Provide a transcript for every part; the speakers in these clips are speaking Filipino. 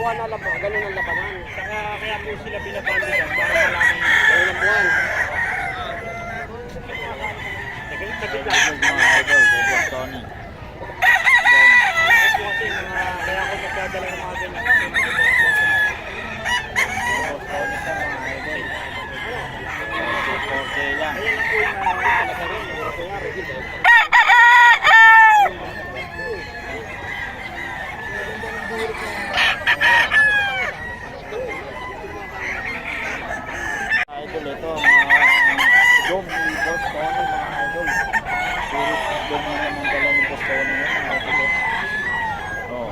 gawa na laban, ganun ang labanan. Kaya po sila binabandigan para malaman Ganun ang buwan. Naging mga idol, kay Boss Tony. Kaya ako nagdadala ng mga ganyan. Boss Tony sa mga idol. 4K lang. Ayan lang po yung talaga rin. Kaya rin. Idol, ito mga dom ni Boss Tony, mga idol. Puro dom na naman dala ni Boss Tony yun, mga idol. Oh,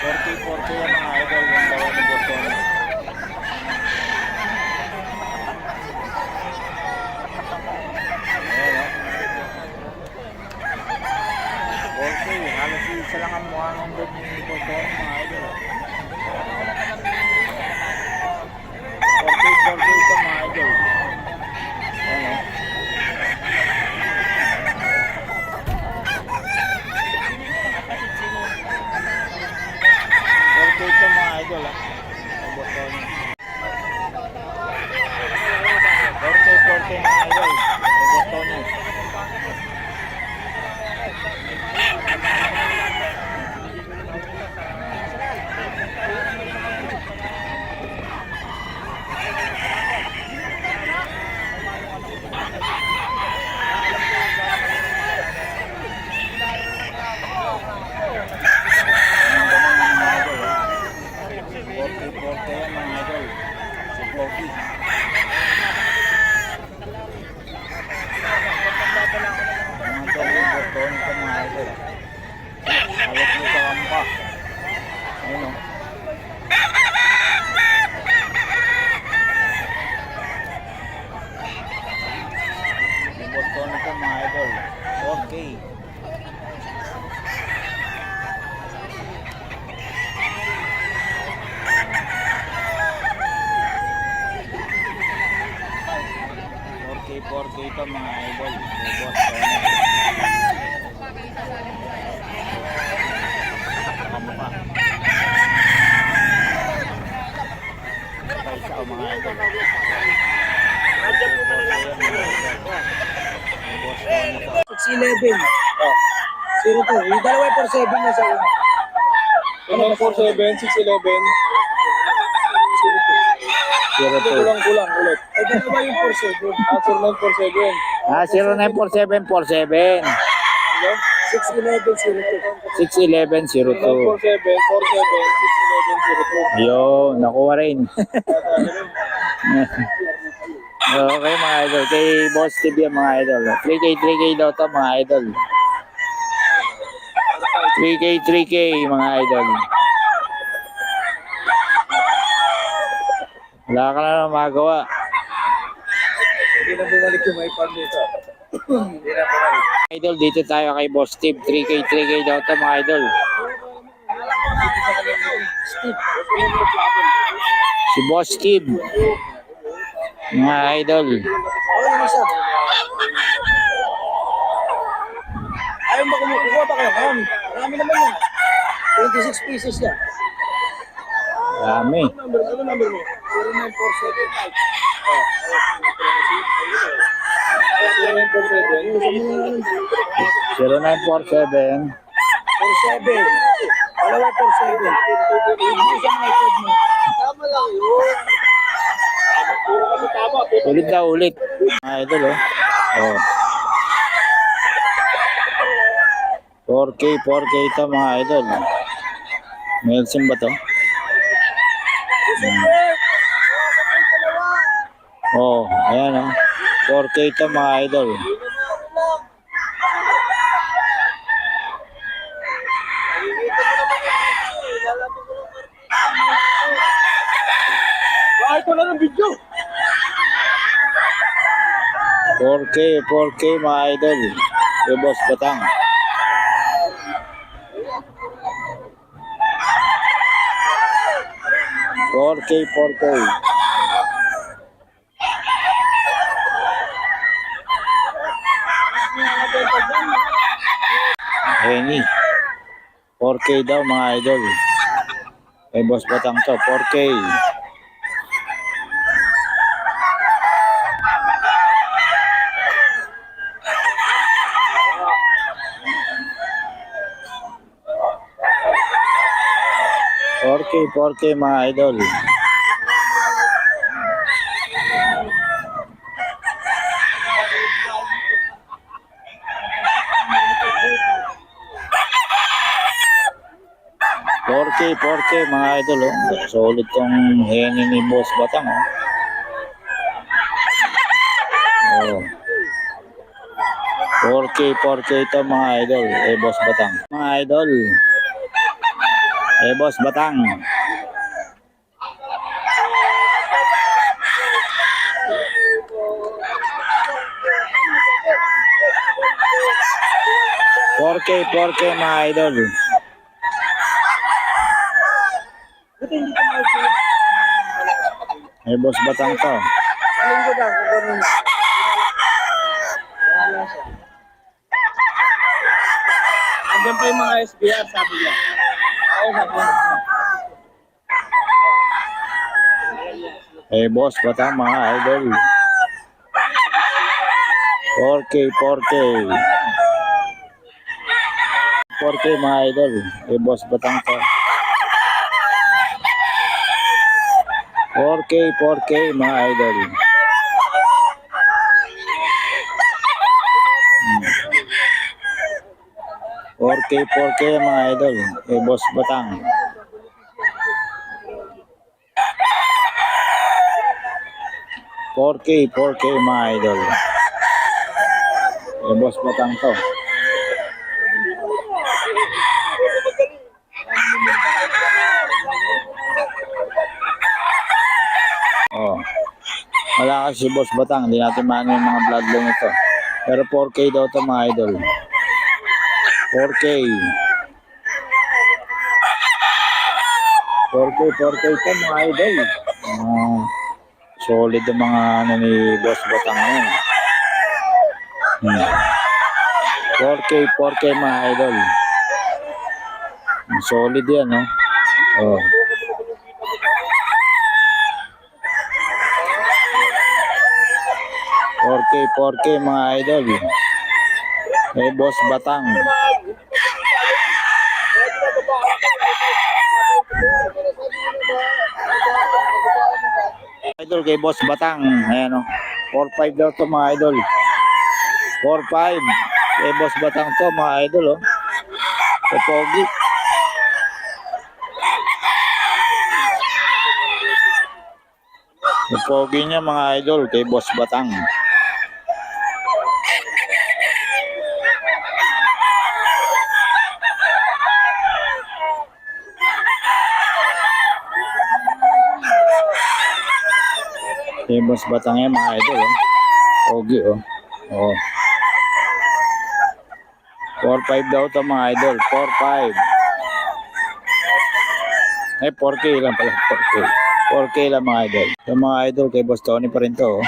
4K yan, mga idol, yung dala ni Boss Tony. Ayan, oh. 4K, halos isa lang ang mukha ng dom ni Boss Tony, mga idol. 4K ito, mga idol. Ayan, oh. Ito mga idol, ha. Ang button. 4K mga idol. Ang button. Okay. Ito mga idol. Boss Tony. Kamukha. Kaisa o mga idol. Nandiyan po malalaman ko. Boss Tony ito. 611. Oh. 02. Yung dalawa 47 na sa una. Ano 47, 611. Kulang ulit. Ay, dalawa yung 47. 0947. 094747. 611, 02. 61102. 947, 47, 611, 02. Yo, nakuha rin. Okay mga idol, kay Boss TV yan mga idol. 3K daw to mga idol. 3K mga idol. Wala ka na naman magawa. Hindi na bumalik yung may pan dito. Hindi na bumalik. Idol, dito tayo kay Boss Steve. 3K daw to mga idol. Si Boss Steve. Mga idol. Ano isa? Ayaw ba kumukuha ba kayo? Marami naman yan. 26 pieces yan. Dami. Ano number mo? 09475. 0947. 47. Dalawa 47. Hindi siya mga code mo. Tama lang yun. Ulit daw, ulit. Mga idol, oh. Oh. 4K ito mga idol. Nelson ba to? Oh, ayan oh. 4K ito mga idol. Bakit ko lang ng video? 4K mga idol. Kay Boss Batang. Four K. Henny. 4K daw mga idol. Eh, boss batang to, 4K. K 4K mga idol. Four K mga idol, oh. Solid tong hengi ni Boss Batang, oh. Oh. 4K ito mga idol, eh Boss Batang. Mga idol, eh Boss Batang. Four K mga idol. Eh Boss Batang to. Sa linggo daw, kung gano'n na. Wala siya. Andyan pa yung mga SBR, sabi niya. Oo, sabi niya. Eh Boss Batang mga idol. 4K 4K mga idol. Eh Boss Batang to. 4K mga idol. 4K mga idol. Eh Boss Batang. 4K mga idol. Eh Boss Batang to. Oh. Wala kasi si Boss Batang, hindi natin maano yung mga bloodline ito. Pero 4K daw to mga idol. 4K ito mga idol. Solid ang mga ano ni Boss Batang ngayon. 4K mga idol. Solid yan, no? Oh. 4K mga idol. Eh Boss Batang. Idol kay Boss Batang. Ayan, oh. 4-5 daw to mga idol. 4-5. Kay Boss Batang to mga idol, oh. Popogi. Popogi niya mga idol kay Boss Batang. Kay Boss Batang yan mga idol, oh. Pogi, oh. Oh. 4-5 daw to mga idol. 4-5. Eh 4K lang pala. 4K lang mga idol. Yung mga idol kay Boss Tony pa rin to, oh.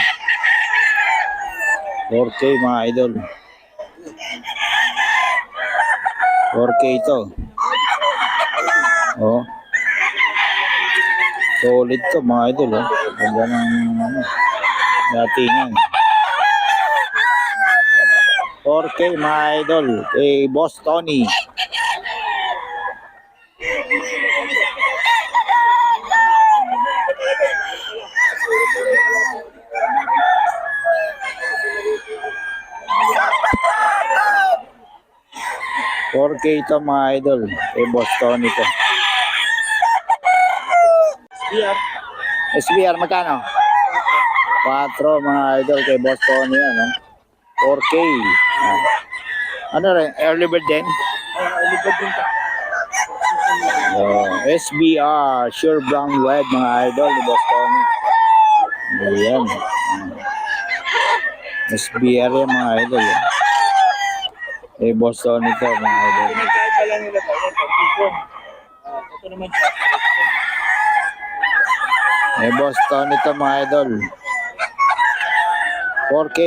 4K mga idol. 4K to. Oh. Solid to mga idol, oh. Ganda ng datingan. 4K mga idol. Eh Boss Tony. K ito mga idol. Eh Boss Tony to. SBR magkano? 4 mga idol kay Boss Tony yan, no? 4K. Ano rin? Early bird din? Early bird din ka. SBR Sure Brown Red mga idol ni Boss Tony. Ayan. SBR yan mga idol. Eh Boss Tony to mga idol. Nagkaiba lang nila ba? Ito naman siya. Eh Boss Tony to mga idol. 4K.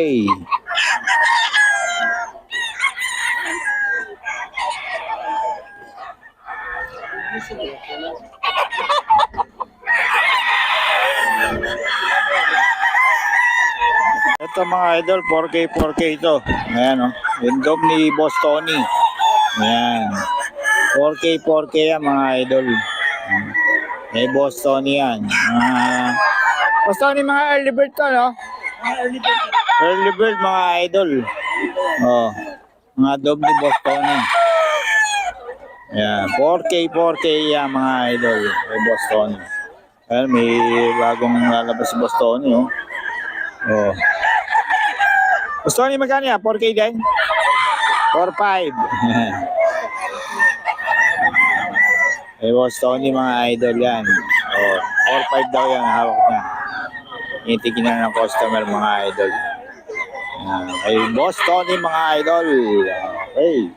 Ito mga idol, 4K ito. Ayan o. Yung dog ni Boss Tony. Ayan. 4K yan mga idol. May Boss Tony yan. Boss Tony, mga early bird to, no? Early bird mga idol. Oh, mga dog ni Boss Tony. Ayan. 4K yan mga idol. May Boss Tony. Ayan, may bagong lalabas si Boss Tony, oh. Oh. Boss Tony, magkano yan? 4K din? 4-5. Eh, Boss Tony, mga idol yan. Oh, 4-5 daw yan, hawak niya. Initigin na ng customer, mga idol. Ay, Boss Tony, mga idol. Okay.